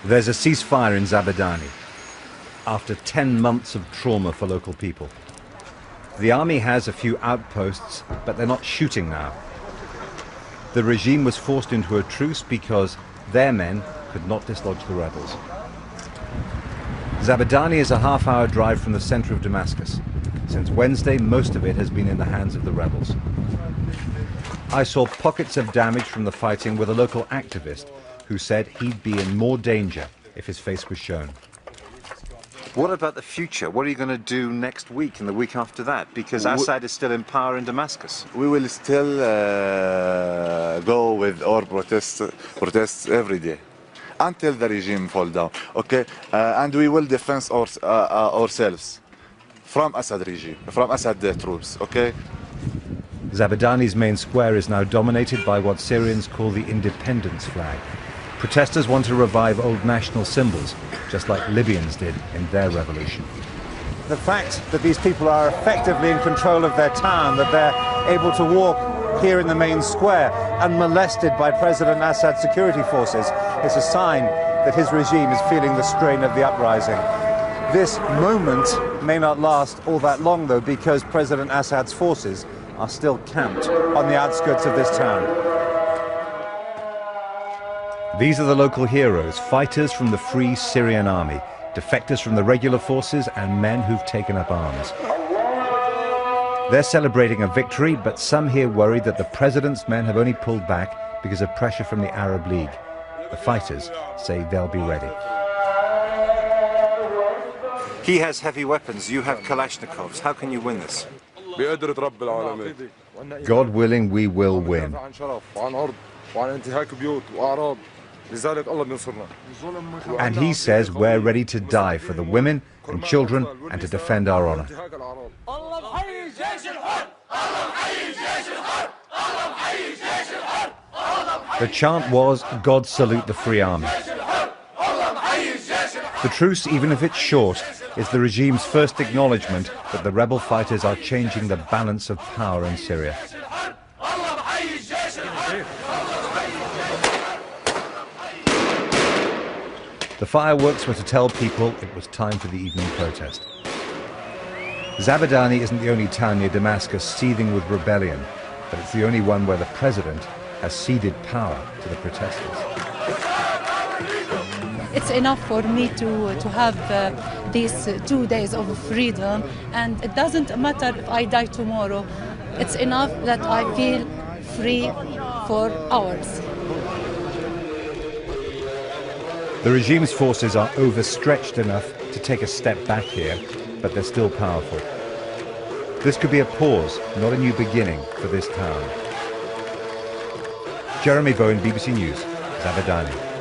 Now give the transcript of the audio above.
There's a ceasefire in Zabadani after 10 months of trauma for local people. The army has a few outposts, but they're not shooting now. The regime was forced into a truce because their men could not dislodge the rebels. Zabadani is a half-hour drive from the center of Damascus. Since Wednesday, most of it has been in the hands of the rebels. I saw pockets of damage from the fighting with a local activist who said he'd be in more danger if his face was shown. What about the future? What are you going to do next week and the week after that? Because Assad is still in power in Damascus. We will still go with our protests every day until the regime fall down, okay? And we will defend ourselves from Assad regime, from Assad troops, okay? Zabadani's main square is now dominated by what Syrians call the independence flag. Protesters want to revive old national symbols, just like Libyans did in their revolution. The fact that these people are effectively in control of their town, that they're able to walk here in the main square unmolested by President Assad's security forces is a sign that his regime is feeling the strain of the uprising. This moment may not last all that long, though, because President Assad's forces are still camped on the outskirts of this town. These are the local heroes, fighters from the Free Syrian Army, defectors from the regular forces and men who've taken up arms. They're celebrating a victory, but some here worry that the president's men have only pulled back because of pressure from the Arab League. The fighters say they'll be ready. He has heavy weapons, you have Kalashnikovs. How can you win this? God willing, we will win. And he says we're ready to die for the women and children and to defend our honor. The chant was, God salute the Free Army. The truce, even if it's short, is the regime's first acknowledgement that the rebel fighters are changing the balance of power in Syria. The fireworks were to tell people it was time for the evening protest. Zabadani isn't the only town near Damascus seething with rebellion, but it's the only one where the president has ceded power to the protesters. It's enough for me to have these 2 days of freedom, and it doesn't matter if I die tomorrow. It's enough that I feel free for hours. The regime's forces are overstretched enough to take a step back here, but they're still powerful. This could be a pause, not a new beginning for this town. Jeremy Bowen, BBC News, Zabadani.